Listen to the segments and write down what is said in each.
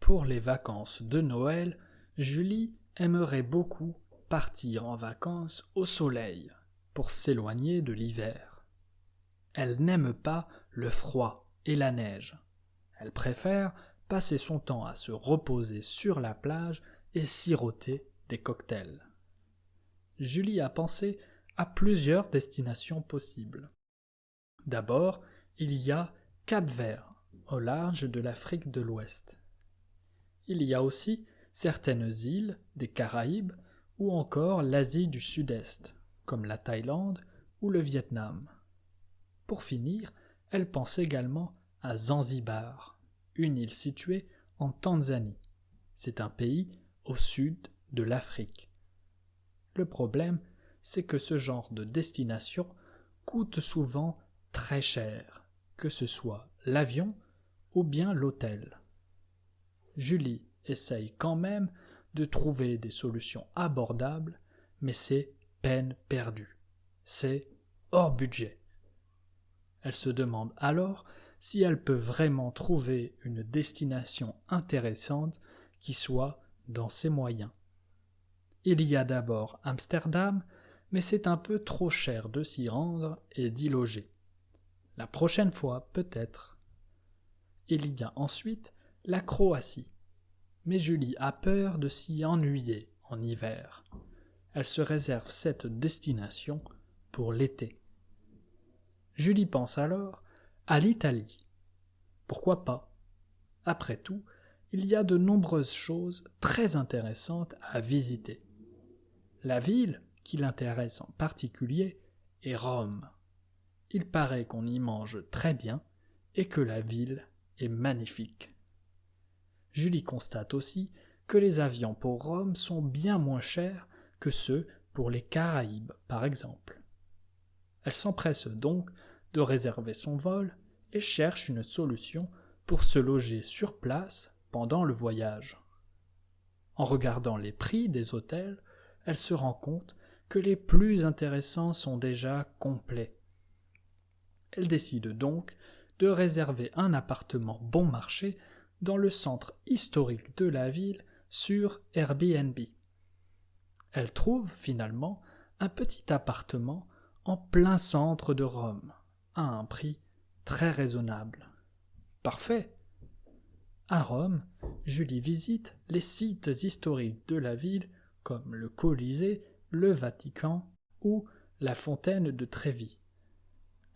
Pour les vacances de Noël, Julie aimerait beaucoup partir en vacances au soleil pour s'éloigner de l'hiver. Elle n'aime pas le froid et la neige. Elle préfère passer son temps à se reposer sur la plage et siroter des cocktails. Julie a pensé à plusieurs destinations possibles. D'abord, il y a Cap-Vert, au large de l'Afrique de l'Ouest. Il y a aussi certaines îles des Caraïbes ou encore l'Asie du Sud-Est, comme la Thaïlande ou le Vietnam. Pour finir, elle pense également à Zanzibar, une île située en Tanzanie. C'est un pays au sud de l'Afrique. Le problème, c'est que ce genre de destination coûte souvent très cher, que ce soit l'avion ou bien l'hôtel. Julie essaye quand même de trouver des solutions abordables, mais c'est peine perdue. C'est hors budget. Elle se demande alors si elle peut vraiment trouver une destination intéressante qui soit dans ses moyens. Il y a d'abord Amsterdam, mais c'est un peu trop cher de s'y rendre et d'y loger. La prochaine fois, peut-être. Il y a ensuite la Croatie. Mais Julie a peur de s'y ennuyer en hiver. Elle se réserve cette destination pour l'été. Julie pense alors à l'Italie. Pourquoi pas? Après tout, il y a de nombreuses choses très intéressantes à visiter. La ville qui l'intéresse en particulier est Rome. Il paraît qu'on y mange très bien et que la ville est magnifique. Julie constate aussi que les avions pour Rome sont bien moins chers que ceux pour les Caraïbes, par exemple. Elle s'empresse donc de réserver son vol et cherche une solution pour se loger sur place pendant le voyage. En regardant les prix des hôtels, elle se rend compte que les plus intéressants sont déjà complets. Elle décide donc de réserver un appartement bon marché dans le centre historique de la ville sur Airbnb. Elle trouve finalement un petit appartement en plein centre de Rome, à un prix très raisonnable. Parfait! À Rome, Julie visite les sites historiques de la ville comme le Colisée, le Vatican ou la fontaine de Trévi.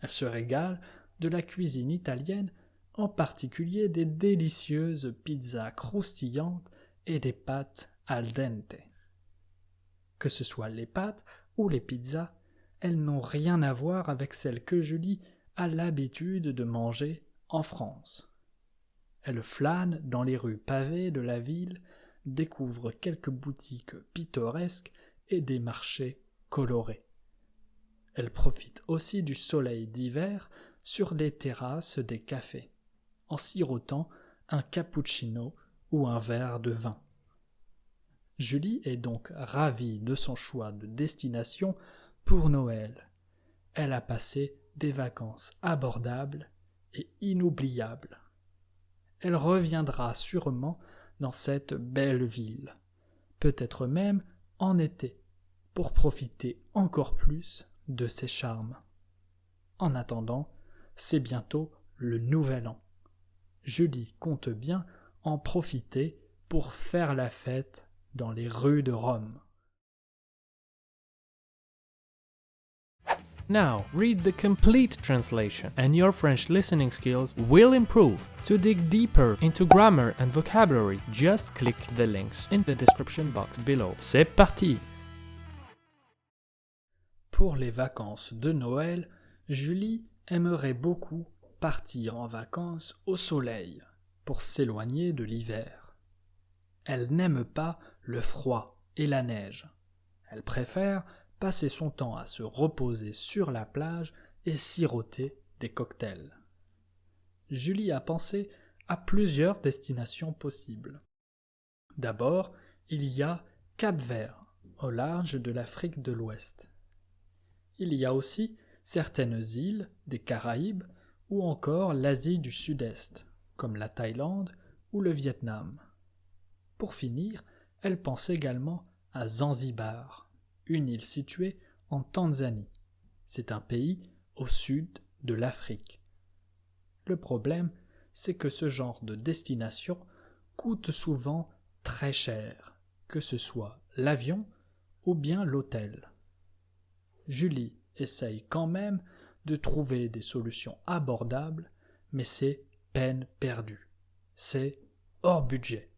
Elle se régale de la cuisine italienne, en particulier des délicieuses pizzas croustillantes et des pâtes al dente. Que ce soit les pâtes ou les pizzas, elles n'ont rien à voir avec celles que Julie a l'habitude de manger en France. Elle flâne dans les rues pavées de la ville, découvre quelques boutiques pittoresques et des marchés colorés. Elle profite aussi du soleil d'hiver sur les terrasses des cafés, en sirotant un cappuccino ou un verre de vin. Julie est donc ravie de son choix de destination pour Noël. Elle a passé des vacances abordables et inoubliables. Elle reviendra sûrement dans cette belle ville, peut-être même en été, pour profiter encore plus de ses charmes. En attendant, c'est bientôt le nouvel an. Julie compte bien en profiter pour faire la fête dans les rues de Rome. Now, read the complete translation, and your French listening skills will improve. To dig deeper into grammar and vocabulary, just click the links in the description box below. C'est parti! Pour les vacances de Noël, Julie aimerait beaucoup partir en vacances au soleil pour s'éloigner de l'hiver. Elle n'aime pas le froid et la neige. Elle préfère passer son temps à se reposer sur la plage et siroter des cocktails. Julie a pensé à plusieurs destinations possibles. D'abord, il y a Cap-Vert, au large de l'Afrique de l'Ouest. Il y a aussi certaines îles des Caraïbes ou encore l'Asie du Sud-Est, comme la Thaïlande ou le Vietnam. Pour finir, elle pense également à Zanzibar, une île située en Tanzanie. C'est un pays au sud de l'Afrique. Le problème, c'est que ce genre de destination coûte souvent très cher, que ce soit l'avion ou bien l'hôtel. Julie essaye quand même de trouver des solutions abordables, mais c'est peine perdue. C'est hors budget.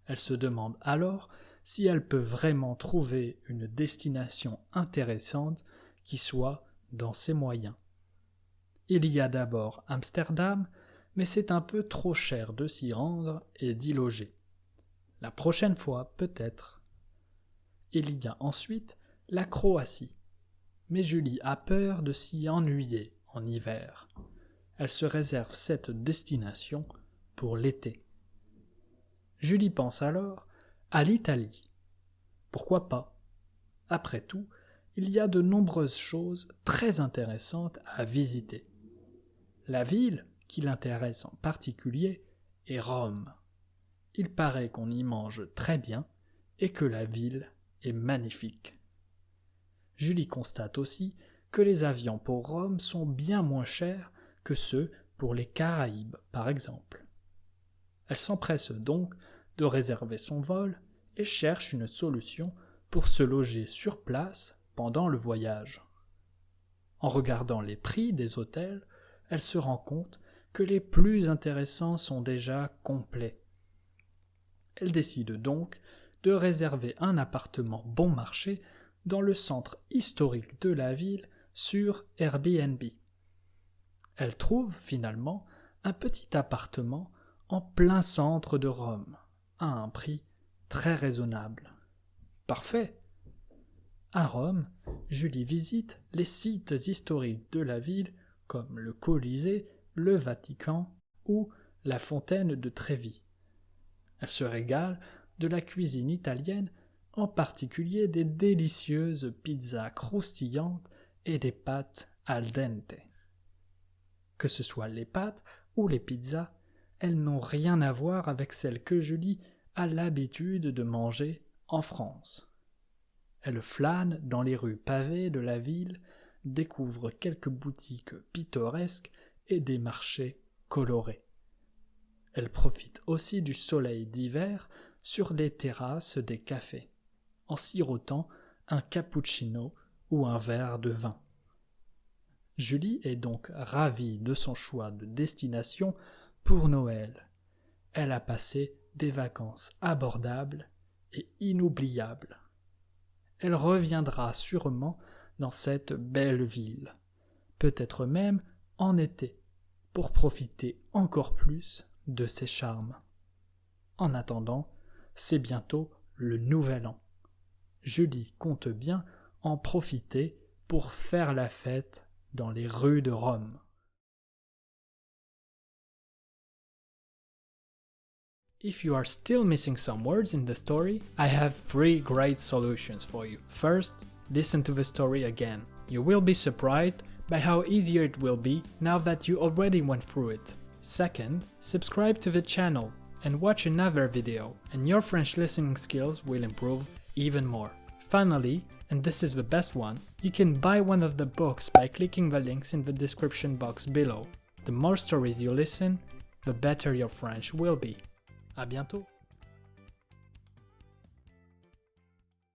Elle se demande alors si elle peut vraiment trouver une destination intéressante qui soit dans ses moyens. Il y a d'abord Amsterdam, mais c'est un peu trop cher de s'y rendre et d'y loger. La prochaine fois, peut-être. Il y a ensuite la Croatie, mais Julie a peur de s'y ennuyer en hiver. Elle se réserve cette destination pour l'été. Julie pense alors à l'Italie. Pourquoi pas? Après tout, il y a de nombreuses choses très intéressantes à visiter. La ville qui l'intéresse en particulier est Rome. Il paraît qu'on y mange très bien et que la ville est magnifique. Julie constate aussi que les avions pour Rome sont bien moins chers que ceux pour les Caraïbes, par exemple. Elle s'empresse donc de réserver son vol et cherche une solution pour se loger sur place pendant le voyage. En regardant les prix des hôtels, elle se rend compte que les plus intéressants sont déjà complets. Elle décide donc de réserver un appartement bon marché dans le centre historique de la ville sur Airbnb. Elle trouve finalement un petit appartement en plein centre de Rome, à un prix très raisonnable. Parfait! À Rome, Julie visite les sites historiques de la ville comme le Colisée, le Vatican ou la fontaine de Trévi. Elle se régale de la cuisine italienne, en particulier des délicieuses pizzas croustillantes et des pâtes al dente. Que ce soit les pâtes ou les pizzas, elles n'ont rien à voir avec celles que Julie a l'habitude de manger en France. Elle flâne dans les rues pavées de la ville, découvre quelques boutiques pittoresques et des marchés colorés. Elle profite aussi du soleil d'hiver sur les terrasses des cafés, en sirotant un cappuccino ou un verre de vin. Julie est donc ravie de son choix de destination pour Noël. Elle a passé des vacances abordables et inoubliables. Elle reviendra sûrement dans cette belle ville, peut-être même en été, pour profiter encore plus de ses charmes. En attendant, c'est bientôt le nouvel an. Julie compte bien en profiter pour faire la fête dans les rues de Rome. If you are still missing some words in the story, I have 3 great solutions for you. First, listen to the story again. You will be surprised by how easier it will be now that you already went through it. Second, subscribe to the channel and watch another video, and your French listening skills will improve even more. Finally, and this is the best one, you can buy one of the books by clicking the links in the description box below. The more stories you listen, the better your French will be. À bientôt!